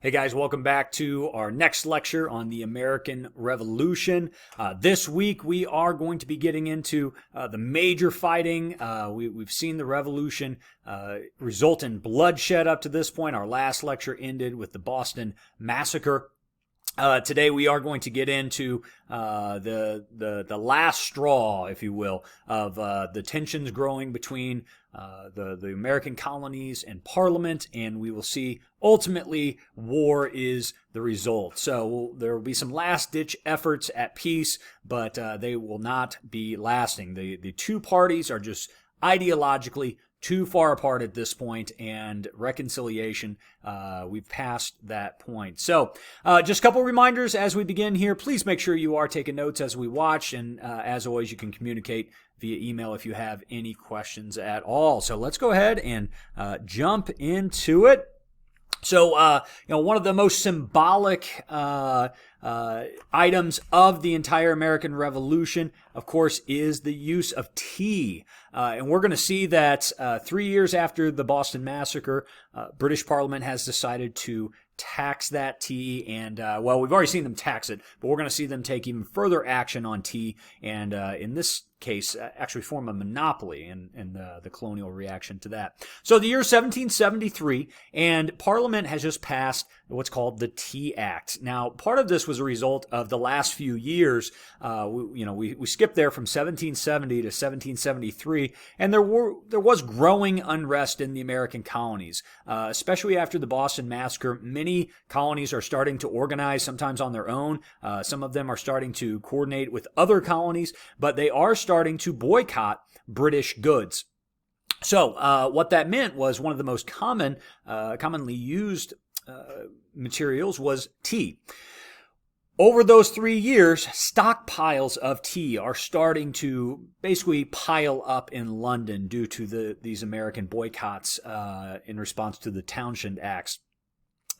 Hey guys, welcome back to our next lecture on the American Revolution. This week we are going to be getting into the major fighting. We've seen the revolution result in bloodshed up to this point. Our last lecture ended with the Boston Massacre. Today we are going to get into the last straw, if you will, of the tensions growing between the American colonies and Parliament, and we will see ultimately war is the result. So there will be some last-ditch efforts at peace, but they will not be lasting. The two parties are just ideologically too far apart at this point, and reconciliation, we've passed that point. So just a couple reminders as we begin here. Please make sure you are taking notes as we watch, and as always, you can communicate via email if you have any questions at all. So let's go ahead and jump into it. So, one of the most symbolic items of the entire American Revolution, of course, is the use of tea. And we're going to see that 3 years after the Boston Massacre, British Parliament has decided to tax that tea. And, we've already seen them tax it, but we're going to see them take even further action on tea. And in this case, actually form a monopoly and the colonial reaction to that. So the year 1773, and Parliament has just passed what's called the Tea Act. Now, part of this was a result of the last few years. We skipped there from 1770 to 1773, and there was growing unrest in the American colonies, especially after the Boston Massacre. Many colonies are starting to organize, sometimes on their own. Some of them are starting to coordinate with other colonies, but they are starting to boycott British goods. So what that meant was one of the most commonly used materials was tea. Over those 3 years, stockpiles of tea are starting to basically pile up in London due to these American boycotts in response to the Townshend Acts.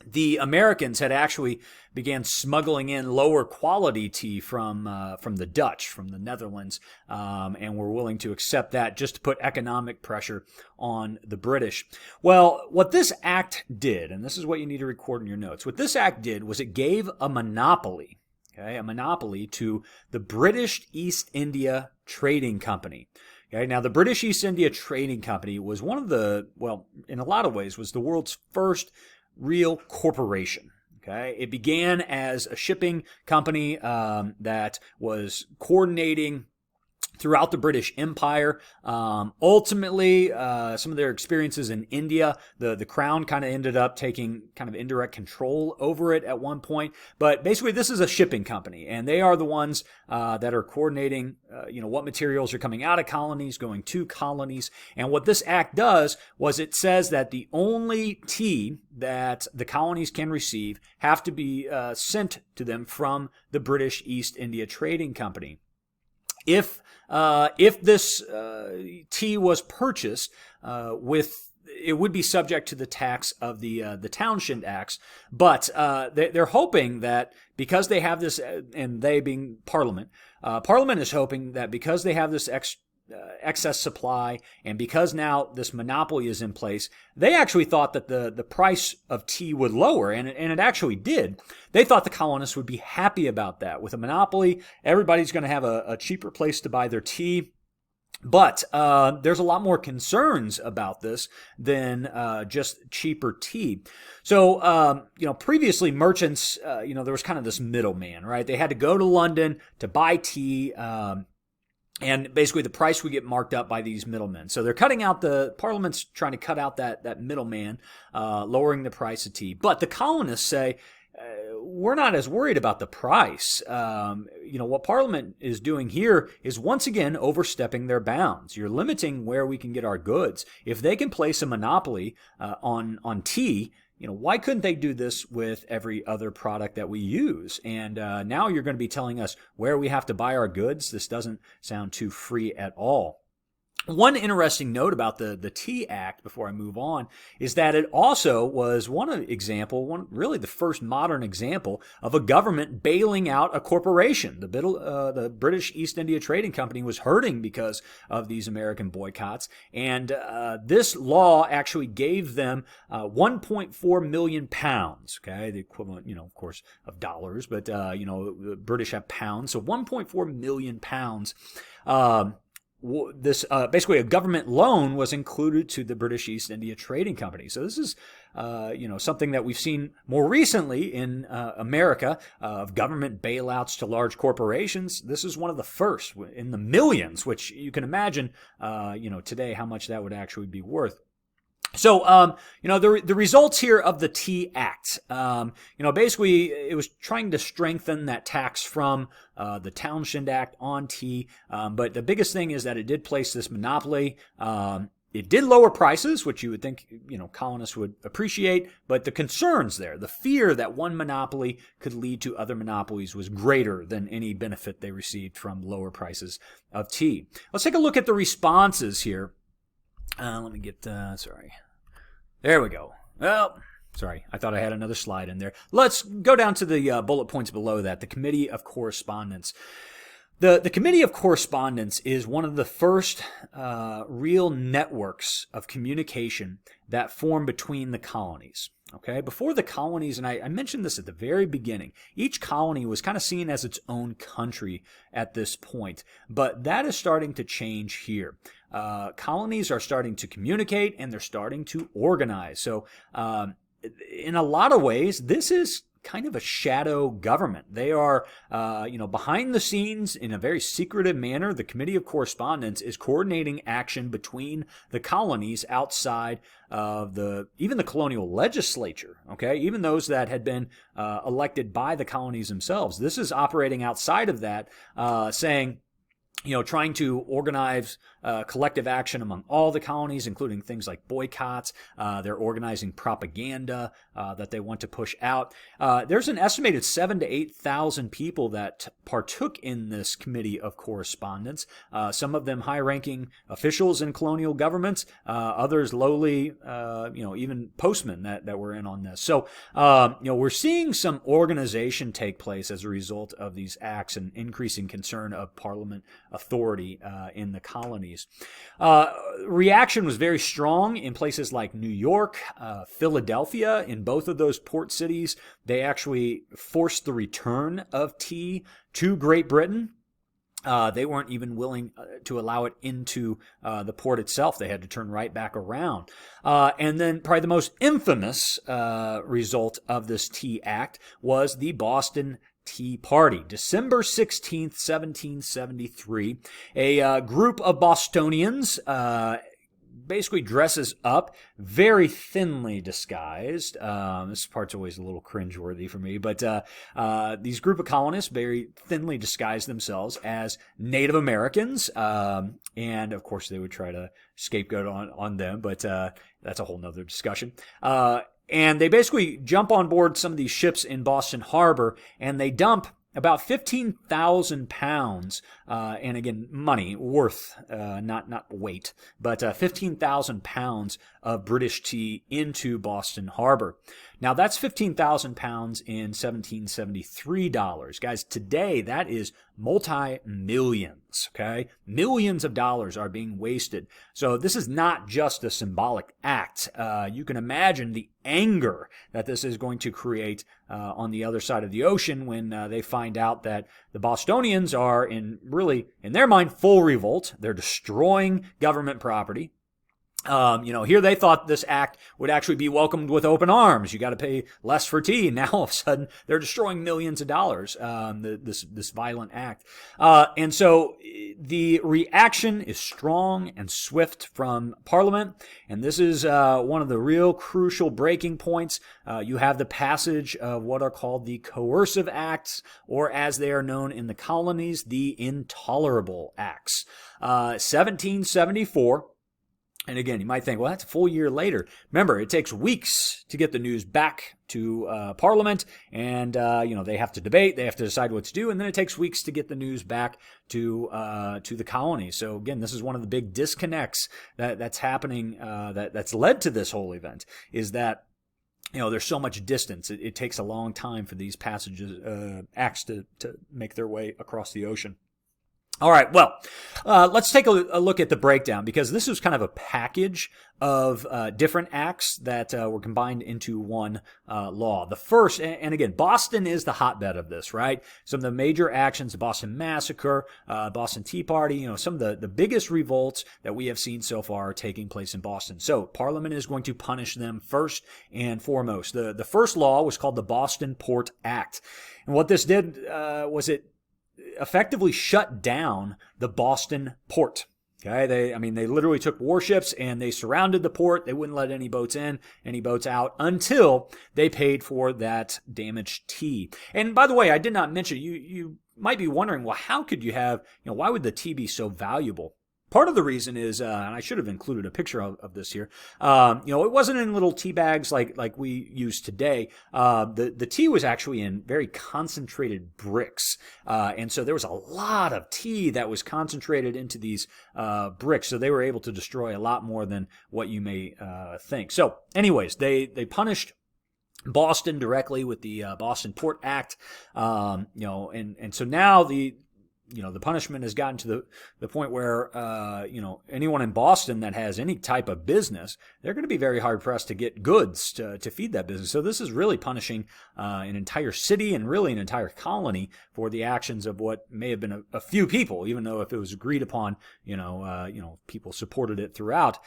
The Americans had actually began smuggling in lower quality tea from the Dutch, from the Netherlands, and were willing to accept that just to put economic pressure on the British. Well, what this act did, and this is what you need to record in your notes, what this act did was it gave a monopoly to the British East India Trading Company. Okay, now the British East India Trading Company was one of in a lot of ways, was the world's first real corporation. Okay, it began as a shipping company that was coordinating throughout the British Empire. Ultimately, some of their experiences in India, the Crown kind of ended up taking kind of indirect control over it at one point. But basically, this is a shipping company, and they are the ones that are coordinating, what materials are coming out of colonies, going to colonies. And what this act does was it says that the only tea that the colonies can receive have to be sent to them from the British East India Trading Company. If this tea was purchased it would be subject to the tax of the Townshend Acts, but they're hoping that because they have this, and they being Parliament, Parliament is hoping that because they have this excess supply, and because now this monopoly is in place, they actually thought that the price of tea would lower, and it actually did. They thought the colonists would be happy about that. With a monopoly, everybody's going to have a cheaper place to buy their tea. But there's a lot more concerns about this than just cheaper tea. So, previously merchants, there was kind of this middleman, right? They had to go to London to buy tea, and basically the price would get marked up by these middlemen. So they're Parliament's trying to cut out that middleman, lowering the price of tea. But the colonists say, we're not as worried about the price. What Parliament is doing here is once again overstepping their bounds. You're limiting where we can get our goods. If they can place a monopoly on tea, why couldn't they do this with every other product that we use? And now you're going to be telling us where we have to buy our goods. This doesn't sound too free at all. One interesting note about the Tea Act before I move on is that it also was really the first modern example of a government bailing out a corporation. The British East India Trading Company was hurting because of these American boycotts, and this law actually gave them 1.4 million pounds. Okay, the equivalent, of course, of dollars, but the British have pounds, so 1.4 million pounds. This basically a government loan was included to the British East India Trading Company. So this is something that we've seen more recently in America of government bailouts to large corporations. This is one of the first in the millions, which you can imagine today how much that would actually be worth. So, the results here of the Tea Act, basically it was trying to strengthen that tax from the Townshend Act on tea. But the biggest thing is that it did place this monopoly. It did lower prices, which you would think, colonists would appreciate. But the concerns there, the fear that one monopoly could lead to other monopolies was greater than any benefit they received from lower prices of tea. Let's take a look at the responses here. Let me get, sorry. There we go. Well, sorry, I thought I had another slide in there. Let's go down to the bullet points below that, the Committee of Correspondence. The Committee of Correspondence is one of the first real networks of communication that form between the colonies. Okay, before the colonies, and I mentioned this at the very beginning, each colony was kind of seen as its own country at this point, but that is starting to change here. Colonies are starting to communicate and they're starting to organize. So in a lot of ways, this is kind of a shadow government. They are, behind the scenes in a very secretive manner. The Committee of Correspondence is coordinating action between the colonies outside of even the colonial legislature. Okay, even those that had been elected by the colonies themselves. This is operating outside of that, saying, trying to organize collective action among all the colonies, including things like boycotts. They're organizing propaganda that they want to push out. There's an estimated 7,000 to 8,000 people that partook in this Committee of Correspondence. Some of them high-ranking officials in colonial governments, others lowly, even postmen that were in on this. So, we're seeing some organization take place as a result of these acts and increasing concern of Parliament authority in the colonies. Reaction was very strong in places like New York, Philadelphia. In both of those port cities, they actually forced the return of tea to Great Britain. They weren't even willing to allow it into the port itself. They had to turn right back around. And then probably the most infamous result of this Tea Act was the Boston Tea Party. December 16th, 1773, a group of Bostonians basically dresses up, very thinly disguised. This part's always a little cringeworthy for me, but these group of colonists very thinly disguised themselves as Native Americans, and of course they would try to scapegoat on them, but that's a whole nother discussion. And they basically jump on board some of these ships in Boston Harbor, and they dump about 15,000 pounds, and again, money, worth, not weight, but 15,000 pounds of British tea into Boston Harbor. Now, that's 15,000 pounds in 1773 dollars. Guys, today that is multi-millions, okay? Millions of dollars are being wasted. So this is not just a symbolic act. You can imagine the anger that this is going to create on the other side of the ocean when they find out that the Bostonians are in their mind, full revolt. They're destroying government property. Here they thought this act would actually be welcomed with open arms. You got to pay less for tea. Now all of a sudden they're destroying millions of dollars. This violent act, and so the reaction is strong and swift from Parliament. And this is one of the real crucial breaking points. You have the passage of what are called the Coercive Acts, or as they are known in the colonies, the Intolerable Acts. 1774. And again, you might think, well, that's a full year later. Remember, it takes weeks to get the news back to Parliament, and they have to debate, they have to decide what to do, and then it takes weeks to get the news back to the colonies. So again, this is one of the big disconnects that's happening, that's led to this whole event, is that there's so much distance. It takes a long time for these acts to make their way across the ocean. All right, well, let's take a look at the breakdown, because this was kind of a package of different acts that were combined into one law. The first, and again, Boston is the hotbed of this, right? Some of the major actions, the Boston Massacre, Boston Tea Party, some of the biggest revolts that we have seen so far are taking place in Boston. So Parliament is going to punish them first and foremost. The first law was called the Boston Port Act. And what this did was it effectively shut down the Boston port. Okay, they literally took warships and they surrounded the port. They wouldn't let any boats in, any boats out, until they paid for that damaged tea. And by the way, I did not mention, you might be wondering, well, how could you have, why would the tea be so valuable? Part of the reason is, and I should have included a picture of this here, it wasn't in little tea bags like we use today. The tea was actually in very concentrated bricks. And so there was a lot of tea that was concentrated into these bricks. So they were able to destroy a lot more than what you may think. So anyways, they punished Boston directly with the Boston Port Act. And so now the punishment has gotten to the point where, anyone in Boston that has any type of business, they're going to be very hard pressed to get goods to feed that business. So this is really punishing an entire city and really an entire colony for the actions of what may have been a few people, even though if it was agreed upon, people supported it throughout.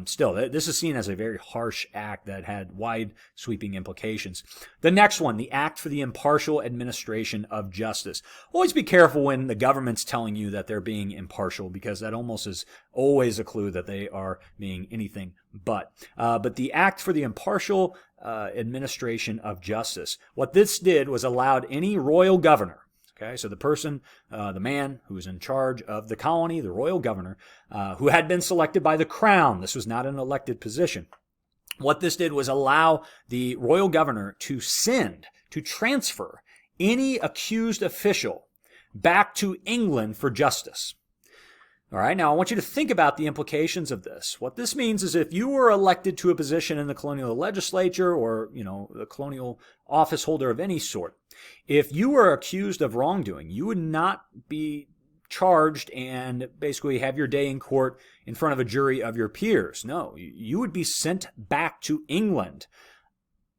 Still, this is seen as a very harsh act that had wide sweeping implications. The next one, the Act for the Impartial Administration of Justice. Always be careful when the government's telling you that they're being impartial, because that almost is always a clue that they are being anything but. But the Act for the Impartial Administration of Justice, what this did was allowed any royal governor, okay, so the person, the man who was in charge of the colony, the royal governor, who had been selected by the crown, this was not an elected position. What this did was allow the royal governor to transfer any accused official back to England for justice. All right, now I want you to think about the implications of this. What this means is if you were elected to a position in the colonial legislature or, the colonial office holder of any sort, if you were accused of wrongdoing, you would not be charged and basically have your day in court in front of a jury of your peers. No, you would be sent back to England.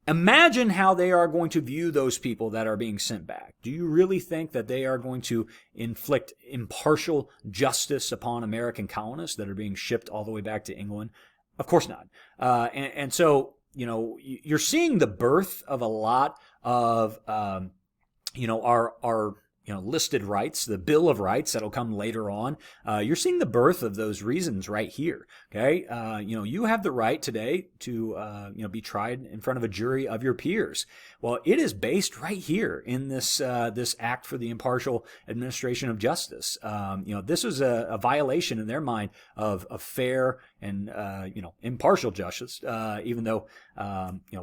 Imagine how they are going to view those people that are being sent back. Do you really think that they are going to inflict impartial justice upon American colonists that are being shipped all the way back to England? Of course not. And so, you're seeing the birth of a lot of, our listed rights, the Bill of Rights that'll come later on. You're seeing the birth of those reasons right here. Okay, you have the right today to be tried in front of a jury of your peers. Well, it is based right here in this Act for the Impartial Administration of Justice. This was a violation in their mind of fair and impartial justice, even though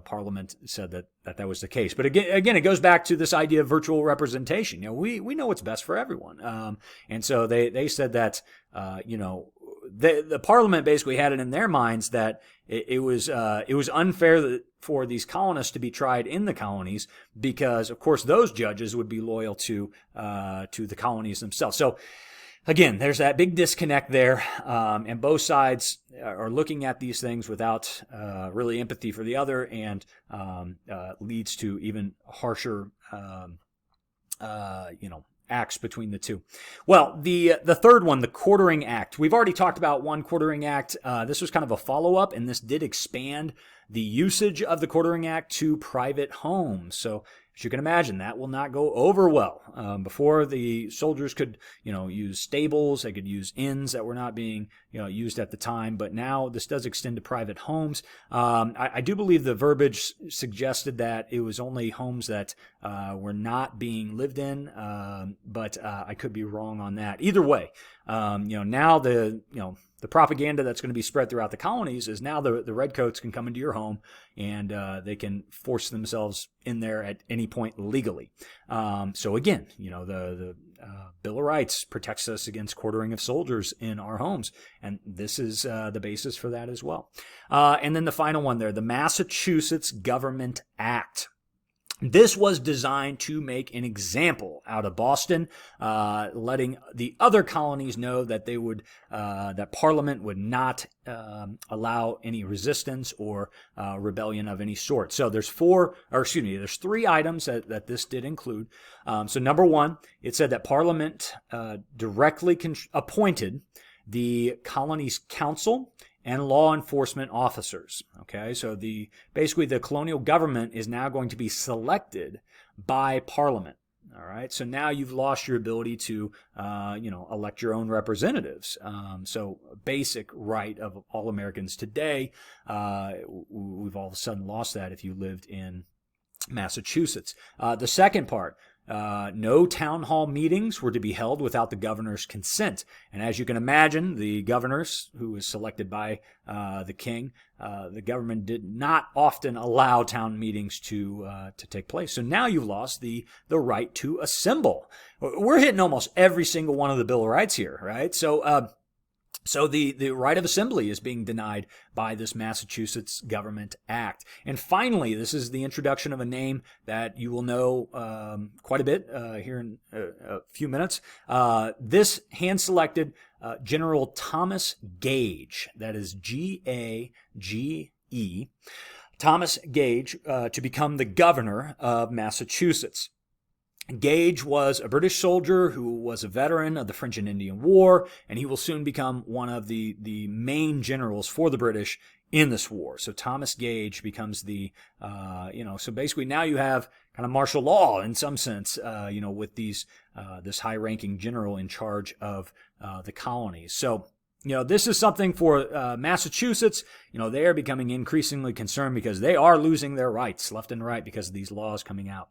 Parliament said that was the case. But again, it goes back to this idea of virtual representation. We know what's best for everyone, and so they said that the Parliament basically had it in their minds that it was unfair for these colonists to be tried in the colonies because, of course, those judges would be loyal to the colonies themselves. So again, there's that big disconnect there, and both sides are looking at these things without really empathy for the other, and leads to even harsher, acts between the two. Well, the third one, the Quartering Act. We've already talked about one Quartering Act. This was kind of a follow-up, and this did expand the usage of the Quartering Act to private homes. So as you can imagine, that will not go over well. Before, the soldiers could, use stables, they could use inns that were not being, used at the time. But now this does extend to private homes. I do believe the verbiage suggested that it was only homes that were not being lived in, but I could be wrong on that. Either way, now the propaganda that's going to be spread throughout the colonies is now the redcoats can come into your home and they can force themselves in there at any point legally. So again, the Bill of Rights protects us against quartering of soldiers in our homes, and this is the basis for that as well. And then the final one there, the Massachusetts Government Act. This was designed to make an example out of Boston, letting the other colonies know that they would, that Parliament would not allow any resistance or rebellion of any sort. So there's there's 3 items that this did include. So number 1, it said that Parliament directly appointed the colony's council and law enforcement officers. Okay, so basically the colonial government is now going to be selected by Parliament. All right, so now you've lost your ability to, elect your own representatives. So a basic right of all Americans today, we've all of a sudden lost that if you lived in Massachusetts. The second part, no town hall meetings were to be held without the governor's consent. And as you can imagine, the governors, who was selected by the king, the government did not often allow town meetings to take place. So now you've lost the right to assemble. We're hitting almost every single one of the Bill of Rights here, right? So the right of assembly is being denied by this Massachusetts Government Act. And finally, this is the introduction of a name that you will know quite a bit here in a few minutes. This hand-selected General Thomas Gage, that is Gage, Thomas Gage, to become the governor of Massachusetts. Gage was a British soldier who was a veteran of the French and Indian War, and he will soon become one of the main generals for the British in this war. So Thomas Gage becomes so basically now you have kind of martial law in some sense, with this high-ranking general in charge of the colonies. So, this is something for Massachusetts. They are becoming increasingly concerned because they are losing their rights left and right because of these laws coming out.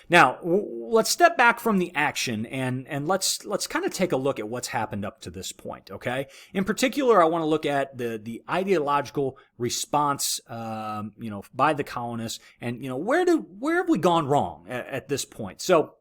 Now, let's step back from the action and let's kind of take a look at what's happened up to this point, okay? In particular, I want to look at the ideological response, by the colonists and, where have we gone wrong at this point? So,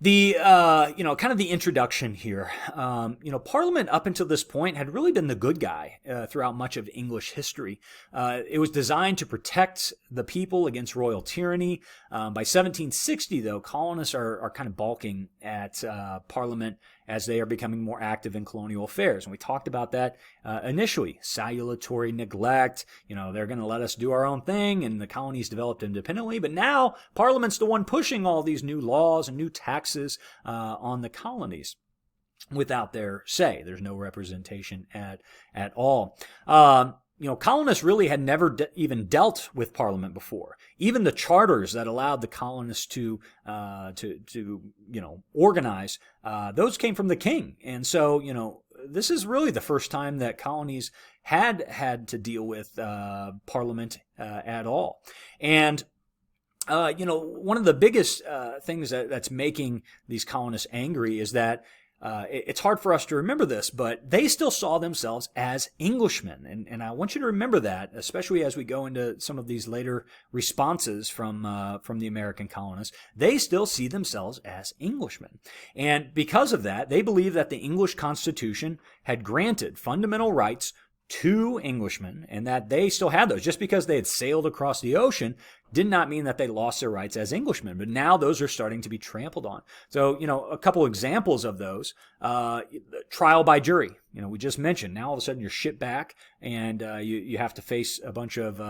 kind of the introduction here. Parliament up until this point had really been the good guy throughout much of English history. It was designed to protect the people against royal tyranny. By 1760, though, colonists are kind of balking at Parliament as they are becoming more active in colonial affairs. And we talked about that initially. Salutary neglect, they're going to let us do our own thing, and the colonies developed independently. But now Parliament's the one pushing all these new laws and new taxes on the colonies without their say. There's no representation at all. Colonists really had never even dealt with Parliament before. Even the charters that allowed the colonists to organize, those came from the king. And so, this is really the first time that colonies had to deal with Parliament at all. And one of the biggest things that's making these colonists angry is that it's hard for us to remember this, but they still saw themselves as Englishmen. And I want you to remember that, especially as we go into some of these later responses from the American colonists. They still see themselves as Englishmen. And because of that, they believe that the English Constitution had granted fundamental rights to Englishmen and that they still had those. Just because they had sailed across the ocean did not mean that they lost their rights as Englishmen. But now those are starting to be trampled on. So, a couple examples of those. Trial by jury. We just mentioned. Now all of a sudden you're shipped back and you have to face a bunch of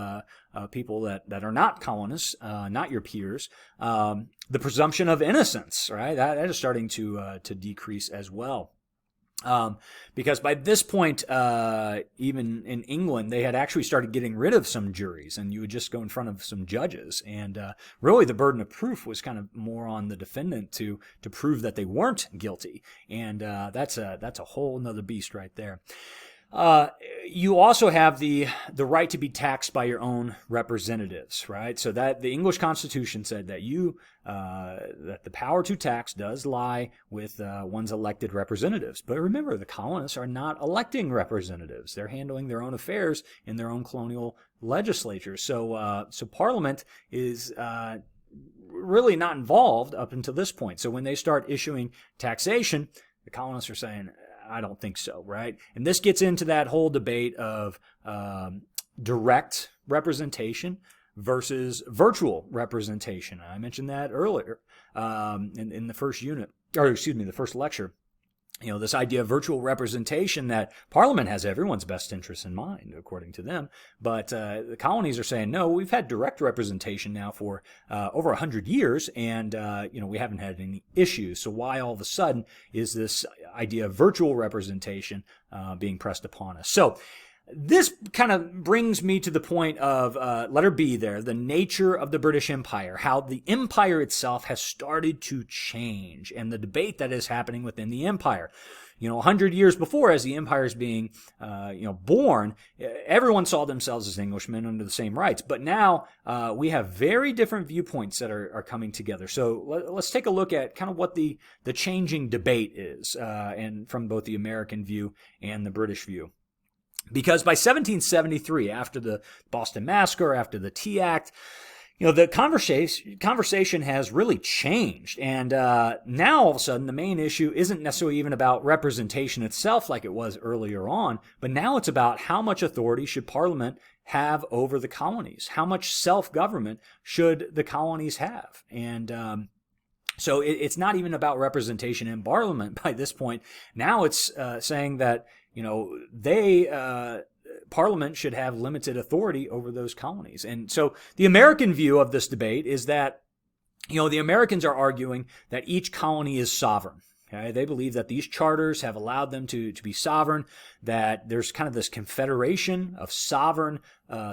people that are not colonists, not your peers. The presumption of innocence, right? That is starting to decrease as well. Because by this point, even in England, they had actually started getting rid of some juries, and you would just go in front of some judges. And really, the burden of proof was kind of more on the defendant to prove that they weren't guilty. And that's a whole nother beast right there. You also have the right to be taxed by your own representatives, right? So that the English Constitution said that that the power to tax does lie with one's elected representatives. But remember, the colonists are not electing representatives; they're handling their own affairs in their own colonial legislature. So Parliament is really not involved up until this point. So when they start issuing taxation, the colonists are saying, I don't think so, right? And this gets into that whole debate of direct representation versus virtual representation. I mentioned that earlier in the first unit, or excuse me, the first lecture. This idea of virtual representation, that Parliament has everyone's best interests in mind, according to them. But the colonies are saying, no, we've had direct representation now for over 100 years, and we haven't had any issues. So why all of a sudden is this idea of virtual representation being pressed upon us? So this kind of brings me to the point of letter B there, the nature of the British Empire, how the empire itself has started to change, and the debate that is happening within the empire. 100 years before, as the empire is being, born, everyone saw themselves as Englishmen under the same rights. But now we have very different viewpoints that are coming together. So let's take a look at kind of what the changing debate is, and from both the American view and the British view. Because by 1773, after the Boston Massacre, after the Tea Act, the conversation has really changed. And now, all of a sudden, the main issue isn't necessarily even about representation itself like it was earlier on, but now it's about how much authority should Parliament have over the colonies? How much self-government should the colonies have? And so it's not even about representation in Parliament by this point. Now it's saying that Parliament should have limited authority over those colonies. And so the American view of this debate is that, the Americans are arguing that each colony is sovereign. Okay? They believe that these charters have allowed them to be sovereign, that there's kind of this confederation of sovereign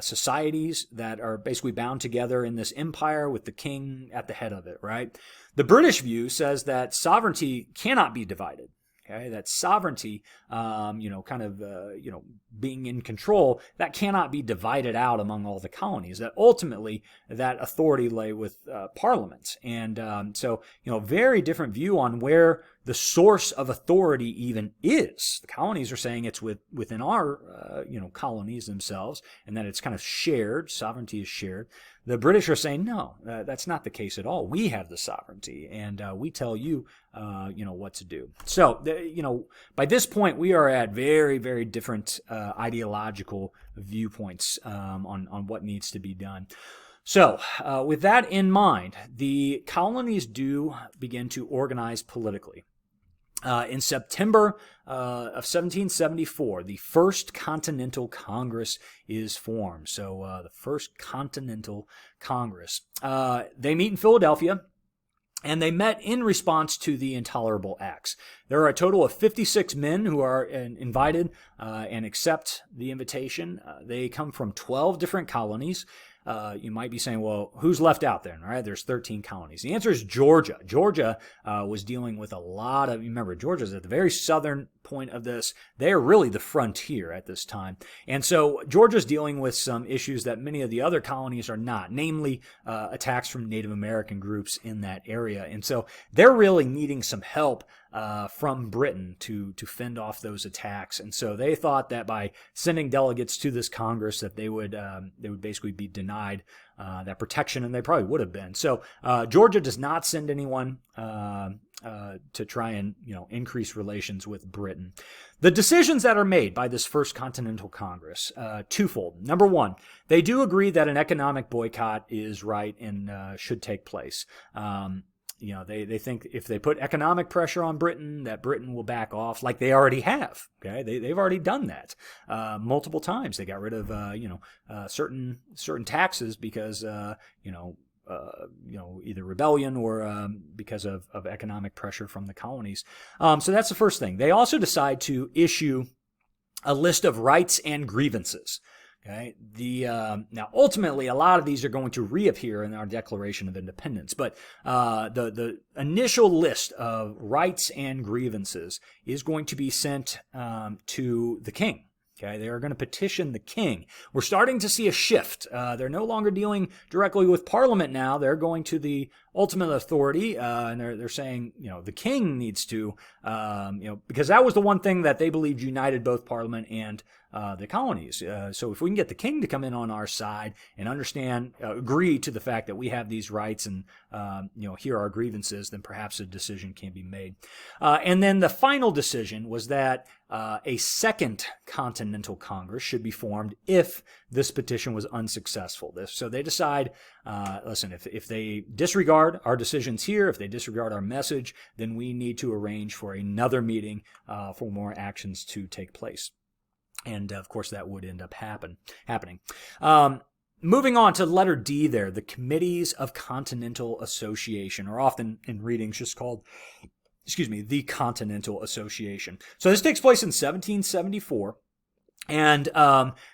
societies that are basically bound together in this empire with the king at the head of it, right? The British view says that sovereignty cannot be divided. Okay, that sovereignty, being in control, that cannot be divided out among all the colonies. That ultimately, that authority lay with Parliament. And so, very different view on where the source of authority even is. The colonies are saying it's within our, colonies themselves, and that it's kind of shared. Sovereignty is shared. The British are saying, no, that's not the case at all. We have the sovereignty, and we tell you, what to do. So, by this point, we are at very, very different ideological viewpoints on what needs to be done. So, with that in mind, the colonies do begin to organize politically. In September of 1774, the First Continental Congress is formed. So the First Continental Congress. They meet in Philadelphia, and they met in response to the Intolerable Acts. There are a total of 56 men who are invited and accept the invitation. They come from 12 different colonies. You might be saying, well, who's left out there? All right, there's 13 colonies. The answer is Georgia. Georgia was dealing with a lot of, remember, Georgia's at the very southern point of this. They're really the frontier at this time. And so Georgia's dealing with some issues that many of the other colonies are not, namely attacks from Native American groups in that area. And so they're really needing some help from Britain to fend off those attacks. And so they thought that by sending delegates to this Congress that they would basically be denied that protection, and they probably would have been. So Georgia does not send anyone to try and increase relations with Britain. The decisions that are made by this First Continental Congress, twofold. Number one, they do agree that an economic boycott is right and should take place. They think if they put economic pressure on Britain, that Britain will back off, like they already have. Okay, they've already done that multiple times. They got rid of certain taxes because either rebellion or because of economic pressure from the colonies. So that's the first thing. They also decide to issue a list of rights and grievances. Okay. Now ultimately a lot of these are going to reappear in our Declaration of Independence, but the initial list of rights and grievances is going to be sent to the king. Okay, they are going to petition the king. We're starting to see a shift. They're no longer dealing directly with Parliament now. They're going to the ultimate authority, and they're saying, the king needs to, because that was the one thing that they believed united both Parliament and the colonies. So if we can get the king to come in on our side and agree to the fact that we have these rights and, hear our grievances, then perhaps a decision can be made. And then the final decision was that a second Continental Congress should be formed if this petition was unsuccessful. So they decide, listen, if they disregard our decisions here, if they disregard our message, then we need to arrange for another meeting for more actions to take place. And, of course, that would end up happening. Moving on to letter D there, the Committees of Continental Association, or often in readings just called, the Continental Association. So this takes place in 1774. And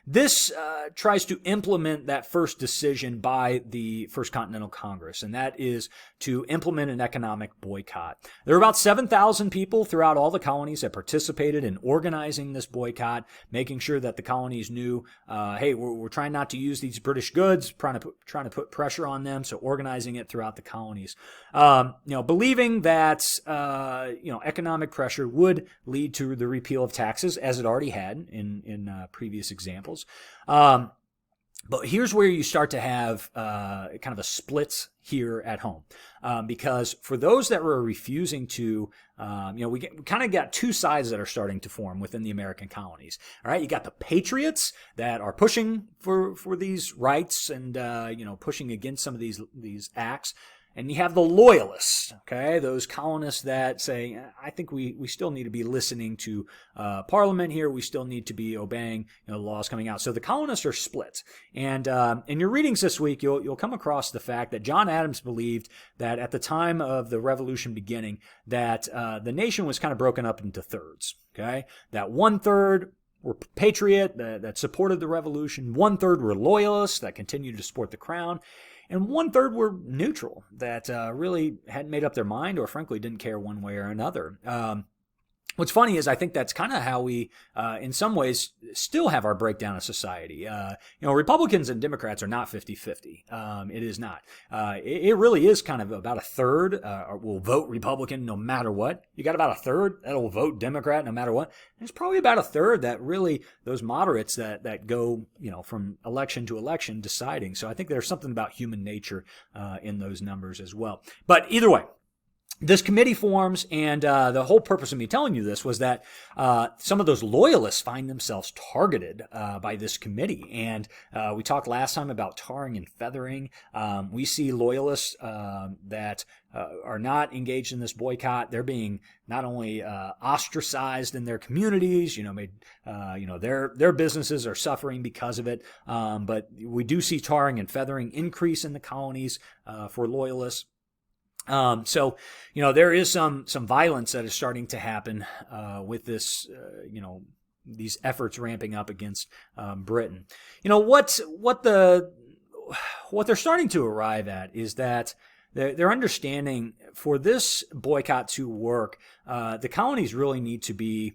this tries to implement that first decision by the First Continental Congress, and that is to implement an economic boycott. There were about 7,000 people throughout all the colonies that participated in organizing this boycott, making sure that the colonies knew, hey, we're trying not to use these British goods, trying to put pressure on them, so organizing it throughout the colonies. Believing that economic pressure would lead to the repeal of taxes, as it already had in previous examples. But here's where you start to have kind of a split here at home. Because for those that were refusing to, we kind of got two sides that are starting to form within the American colonies. All right, you got the patriots that are pushing for these rights and, pushing against some of these acts. And you have the loyalists, okay, those colonists that say, I think we still need to be listening to Parliament here. We still need to be obeying the laws coming out. So the colonists are split. And in your readings this week, you'll come across the fact that John Adams believed that at the time of the Revolution beginning, that the nation was kind of broken up into thirds, okay, that 1/3 were patriot that supported the Revolution, 1/3 were loyalists that continued to support the crown, and 1/3 were neutral, that really hadn't made up their mind or frankly didn't care one way or another. What's funny is I think that's kind of how we, in some ways, still have our breakdown of society. Republicans and Democrats are not 50-50. It is not. It really is kind of about a third will vote Republican no matter what. You got about a third that will vote Democrat no matter what. There's probably about a third that really, those moderates that go, from election to election deciding. So I think there's something about human nature in those numbers as well. But either way, this committee forms, and the whole purpose of me telling you this was that some of those loyalists find themselves targeted by this committee. And we talked last time about tarring and feathering. We see loyalists that are not engaged in this boycott. They're being not only ostracized in their communities, their businesses are suffering because of it. But we do see tarring and feathering increase in the colonies for loyalists. So there is some violence that is starting to happen with this, these efforts ramping up against Britain. What they're starting to arrive at is that they're understanding for this boycott to work, the colonies really need to be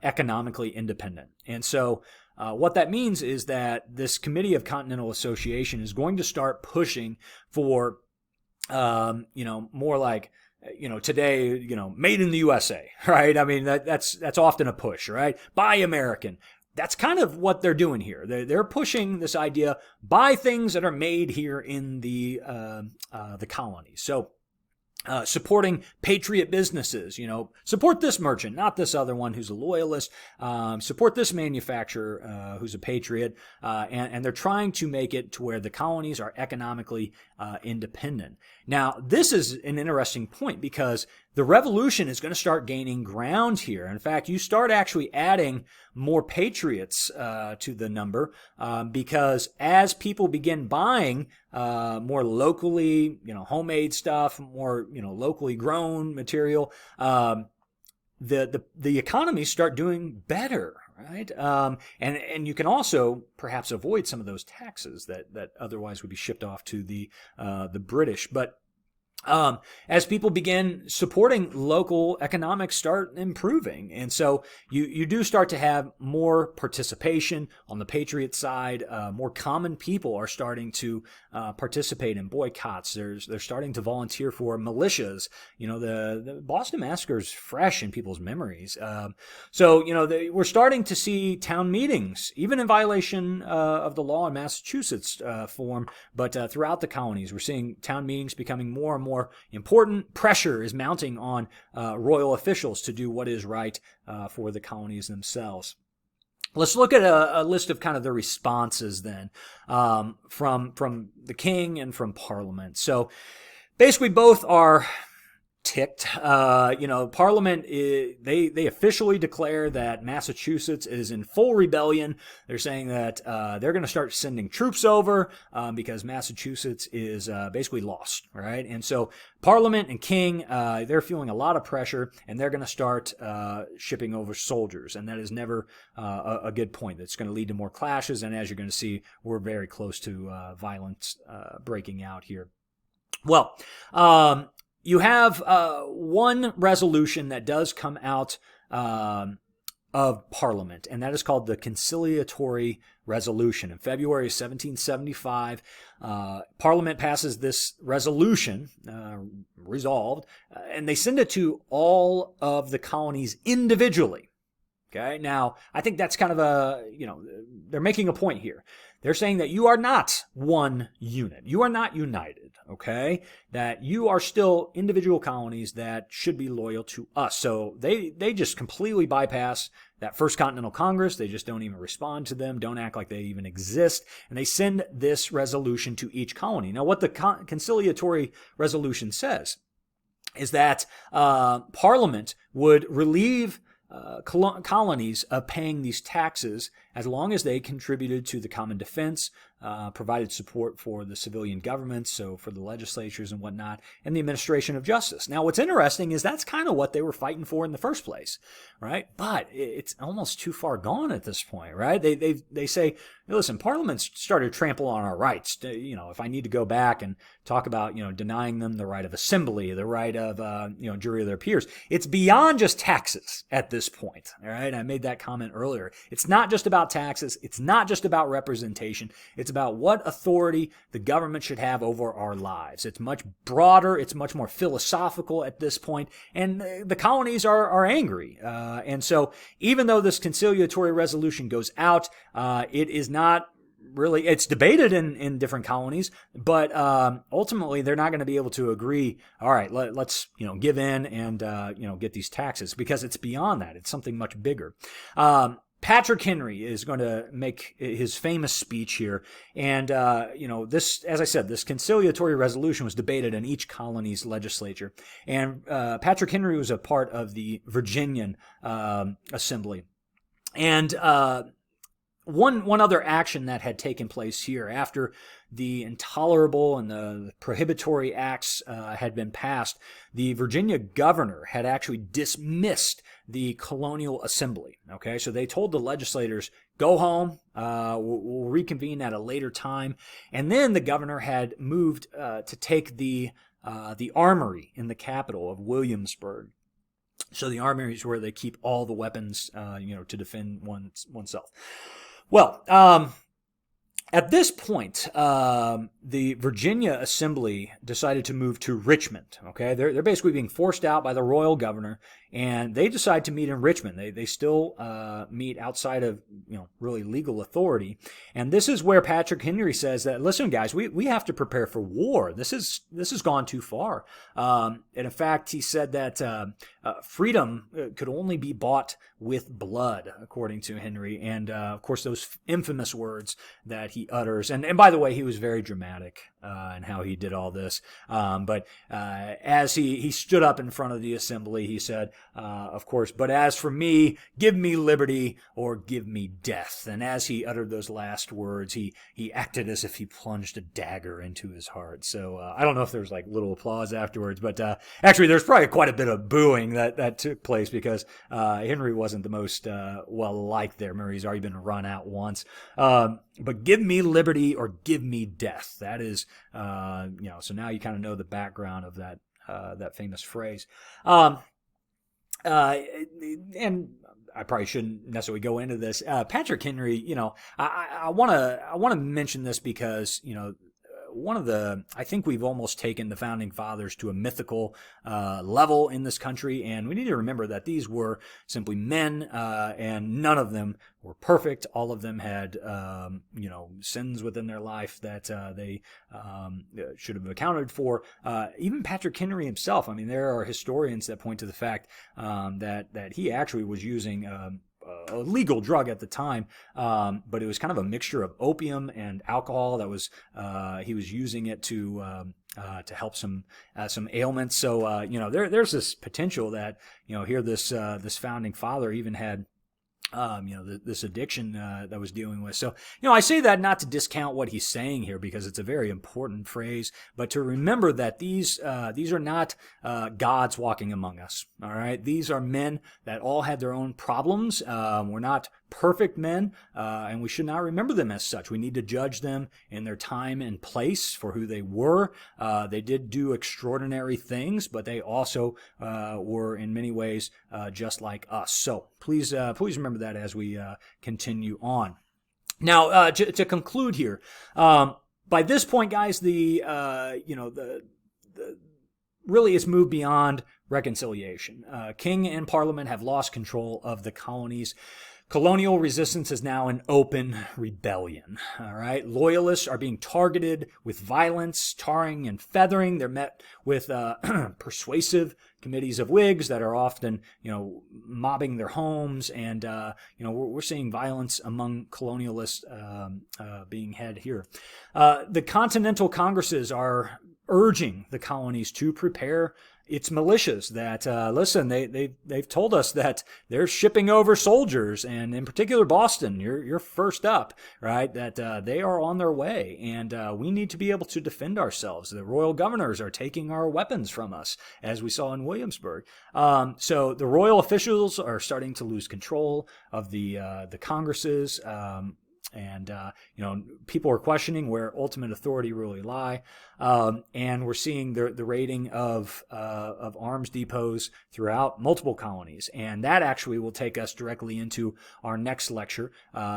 economically independent. And so what that means is that this Committee of Continental Association is going to start pushing for more like, today, made in the USA, right? I mean, that's often a push, right? Buy American. That's kind of what they're doing here. They're pushing this idea, buy things that are made here in the colonies. So, supporting patriot businesses, support this merchant, not this other one who's a loyalist. Support this manufacturer who's a patriot. And they're trying to make it to where the colonies are economically independent. Now, this is an interesting point because the revolution is going to start gaining ground here. In fact, you start actually adding more patriots to the number because as people begin buying more locally, homemade stuff, more locally grown material, the economies start doing better, right? And you can also perhaps avoid some of those taxes that otherwise would be shipped off to the British. But as people begin supporting local economics start improving. And so you do start to have more participation on the Patriot side. More common people are starting to participate in boycotts. They're starting to volunteer for militias. The Boston Massacre is fresh in people's memories. We're starting to see town meetings, even in violation of the law in Massachusetts, form. But throughout the colonies, we're seeing town meetings becoming more and more important. Pressure is mounting on royal officials to do what is right for the colonies themselves. Let's look at a list of kind of the responses then from the king and from Parliament. So basically both are ticked. Parliament, they officially declare that Massachusetts is in full rebellion. They're saying that they're going to start sending troops over because Massachusetts is basically lost, right? And so Parliament and King, they're feeling a lot of pressure, and they're going to start shipping over soldiers, and that is never a good point. That's going to lead to more clashes, and as you're going to see, we're very close to violence breaking out here. Well, you have one resolution that does come out of Parliament, and that is called the Conciliatory Resolution. In February of 1775, Parliament passes this resolution, resolved, and they send it to all of the colonies individually. Okay, now I think that's kind of they're making a point here. They're saying that you are not one unit. You are not united, okay? That you are still individual colonies that should be loyal to us. So they just completely bypass that First Continental Congress. They just don't even respond to them, don't act like they even exist, and they send this resolution to each colony. Now, what the conciliatory resolution says is that Parliament would relieve colonies of paying these taxes as long as they contributed to the common defense, provided support for the civilian governments, so for the legislatures and whatnot, and the administration of justice. Now, what's interesting is that's kind of what they were fighting for in the first place, right? But it's almost too far gone at this point, right? They say, listen, Parliament's started to trample on our rights. If I need to go back and talk about, denying them the right of assembly, the right of, jury of their peers, it's beyond just taxes at this point, all right? I made that comment earlier. It's not just about taxes. It's not just about representation. It's about what authority the government should have over our lives. It's much broader. It's much more philosophical at this point, and the colonies are angry. And so even though this conciliatory resolution goes out, it is not really, it's debated in different colonies, but ultimately they're not going to be able to agree, all right, let's give in and get these taxes, because it's beyond that. It's something much bigger. Patrick Henry is going to make his famous speech here. And, this, as I said, this conciliatory resolution was debated in each colony's legislature. And Patrick Henry was a part of the Virginian Assembly. And one other action that had taken place here after the intolerable and the prohibitory acts had been passed, the Virginia governor had actually dismissed the colonial assembly. Okay, so they told the legislators, go home, we'll reconvene at a later time. And then the governor had moved to take the armory in the capital of Williamsburg. So the armory is where they keep all the weapons, to defend oneself. Well, at this point, the Virginia Assembly decided to move to Richmond. Okay, they're basically being forced out by the royal governor, and they decide to meet in Richmond. They still meet outside of really legal authority, and this is where Patrick Henry says that, listen, guys, we have to prepare for war. This has gone too far. And in fact, he said that freedom could only be bought with blood, according to Henry, and of course those infamous words that he utters. And by the way, he was very dramatic in how he did all this. But as he stood up in front of the assembly, he said, of course, but as for me, give me liberty or give me death. And as he uttered those last words, he acted as if he plunged a dagger into his heart. So I don't know if there was like little applause afterwards, but actually there's probably quite a bit of booing that took place, because Henry wasn't the most well-liked there. Remember, he's already been run out once. But give me liberty or give me death. That is So now you kind of know the background of that famous phrase. And I probably shouldn't necessarily go into this. Patrick Henry, I want to mention this because, I think we've almost taken the founding fathers to a mythical level in this country, and we need to remember that these were simply men, and none of them were perfect. All of them had, sins within their life that they should have accounted for. Even Patrick Henry himself. I mean, there are historians that point to the fact that he actually was using a legal drug at the time, but it was kind of a mixture of opium and alcohol. That was he was using it to help some ailments. So there's this potential that here this founding father even had this addiction that was dealing with. So, I say that not to discount what he's saying here, because it's a very important phrase, but to remember that these are not gods walking among us. All right. These are men that all had their own problems. We're not perfect men, and we should not remember them as such. We need to judge them in their time and place for who they were. They did do extraordinary things, but they also were in many ways just like us. So please remember that as we continue on. Now, to conclude here, by this point, guys, really it's moved beyond reconciliation. King and Parliament have lost control of the colonies. Colonial resistance is now an open rebellion. All right. Loyalists are being targeted with violence, tarring and feathering. They're met with persuasive committees of Whigs that are often, mobbing their homes. And, we're seeing violence among colonialists being had here. The continental congresses are urging the colonies to prepare its militias. That listen, they've told us that they're shipping over soldiers, and in particular Boston, you're first up, right? That they are on their way, and we need to be able to defend ourselves. The royal governors are taking our weapons from us, as we saw in Williamsburg. So the royal officials are starting to lose control of the congresses. And people are questioning where ultimate authority really lie, and we're seeing the raiding of arms depots throughout multiple colonies, and that actually will take us directly into our next lecture,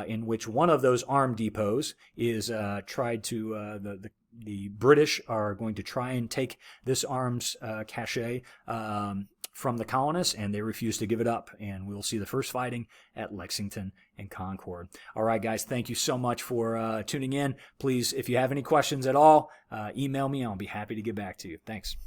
in which one of those arm depots is tried to the British are going to try and take this arms cache from the colonists, and they refuse to give it up. And we'll see the first fighting at Lexington and Concord. All right, guys, thank you so much for tuning in. Please, if you have any questions at all, email me. I'll be happy to get back to you. Thanks.